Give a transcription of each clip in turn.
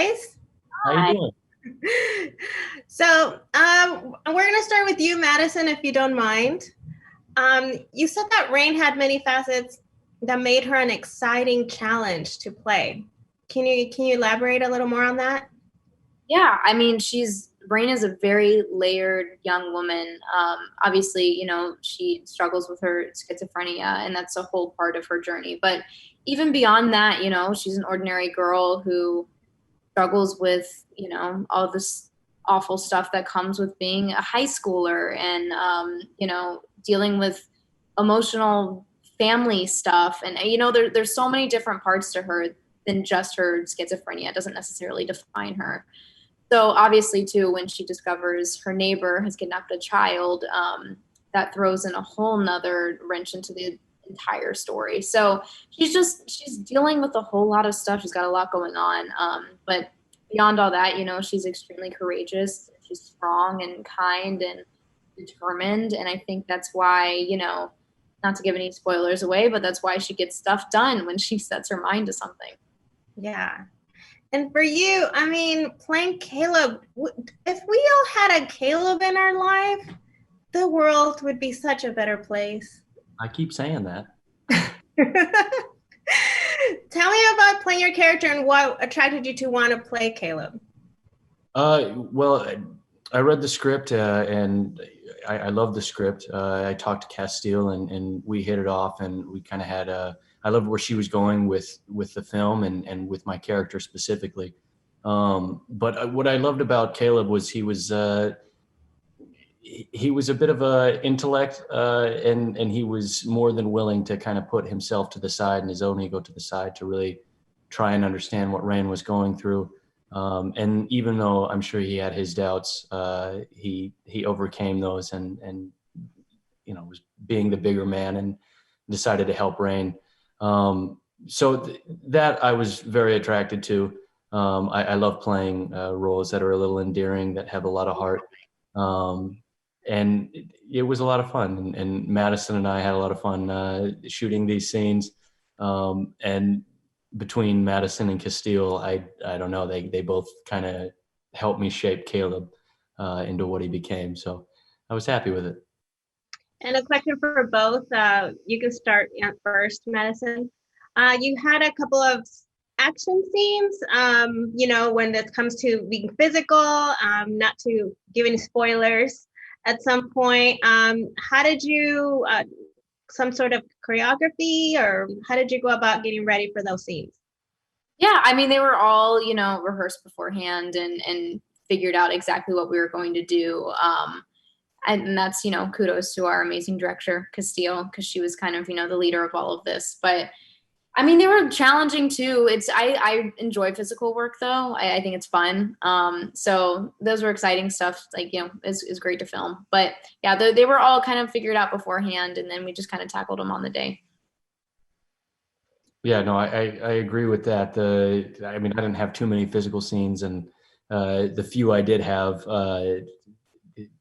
guys. How you doing? So we're going to start with you, Madison, if you don't mind. You said that Rain had many facets that made her an exciting challenge to play. Can you elaborate a little more on that? Yeah, I mean, Rain is a very layered young woman. Obviously, she struggles with her schizophrenia, and that's a whole part of her journey. But even beyond that, she's an ordinary girl who struggles with, all this awful stuff that comes with being a high schooler and, dealing with emotional family stuff. And, there's so many different parts to her than just her schizophrenia. It doesn't necessarily define her. So obviously, too, when she discovers her neighbor has kidnapped a child, that throws in a whole nother wrench into the entire story. So she's dealing with a whole lot of stuff. She's got a lot going on. But beyond all that, she's extremely courageous. She's strong and kind and determined. And I think that's why, not to give any spoilers away, but that's why she gets stuff done when she sets her mind to something. Yeah. And for you, I mean, playing Caleb, if we all had a Caleb in our life, the world would be such a better place. I keep saying that. Tell me about playing your character and what attracted you to want to play Caleb. Well, I read the script and I loved the script. I talked to Castille and we hit it off, and we kind of had I loved where she was going with the film and with my character specifically. But what I loved about Caleb was he was a bit of a intellect, and he was more than willing to kind of put himself to the side and his own ego to the side to really try and understand what Rain was going through. And even though I'm sure he had his doubts, he overcame those and was being the bigger man and decided to help Rain. That I was very attracted to. I love playing roles that are a little endearing, that have a lot of heart. And it was a lot of fun. And Madison and I had a lot of fun shooting these scenes. And between Madison and Castille, I don't know, they both kind of helped me shape Caleb into what he became. So I was happy with it. And a question for both. You can start first, Madison. You had a couple of action scenes, when it comes to being physical, not to give any spoilers at some point. How did you, some sort of choreography, or how did you go about getting ready for those scenes? Yeah, I mean, they were all, rehearsed beforehand and figured out exactly what we were going to do. And that's, kudos to our amazing director, Castille, because she was kind of, the leader of all of this. But I mean, they were challenging too. I enjoy physical work though. I think it's fun. So those were exciting stuff. Like, it's great to film. But yeah, they were all kind of figured out beforehand, and then we just kind of tackled them on the day. Yeah, no, I agree with that. I mean, I didn't have too many physical scenes, and the few I did have,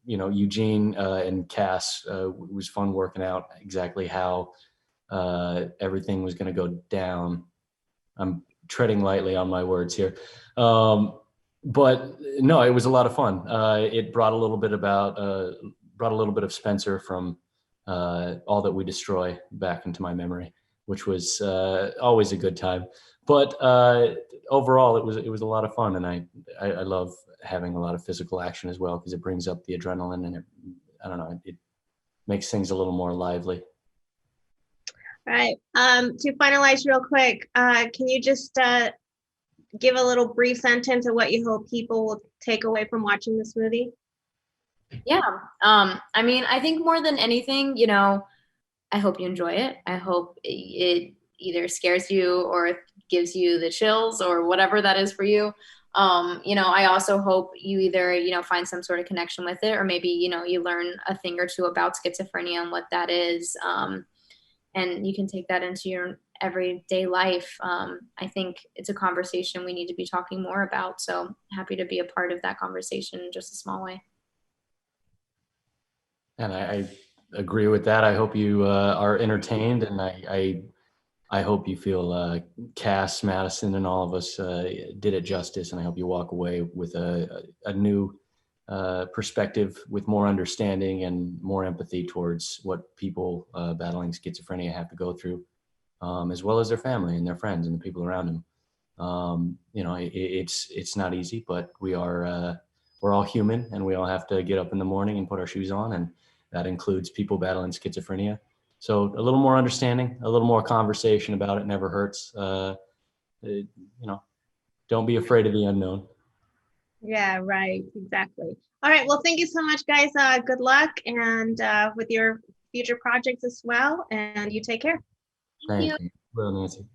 Eugene and Cass, it was fun working out exactly how everything was going to go down. I'm treading lightly on my words here. But no, it was a lot of fun. It brought a little bit of Spencer from All That We Destroy back into my memory, which was always a good time. But overall, it was a lot of fun, and I love having a lot of physical action as well, because it brings up the adrenaline, and it makes things a little more lively. All right. To finalize real quick, can you just give a little brief sentence of what you hope people will take away from watching this movie? Yeah. I mean, I think more than anything, I hope you enjoy it. I hope it either scares you or gives you the chills or whatever that is for you. I also hope you either, find some sort of connection with it, or maybe, you learn a thing or two about schizophrenia and what that is. And you can take that into your everyday life. I think it's a conversation we need to be talking more about. So happy to be a part of that conversation in just a small way. And I agree with that. I hope you are entertained, and I I hope you feel Cass, Madison, and all of us did it justice, and I hope you walk away with a new perspective with more understanding and more empathy towards what people battling schizophrenia have to go through, as well as their family and their friends and the people around them. It's not easy, but we're all human, and we all have to get up in the morning and put our shoes on, and that includes people battling schizophrenia. So a little more understanding, a little more conversation about it never hurts. Don't be afraid of the unknown. Yeah, right. Exactly. All right. Well, thank you so much, guys. Good luck and with your future projects as well. And you take care. Thank you. Well, Nancy.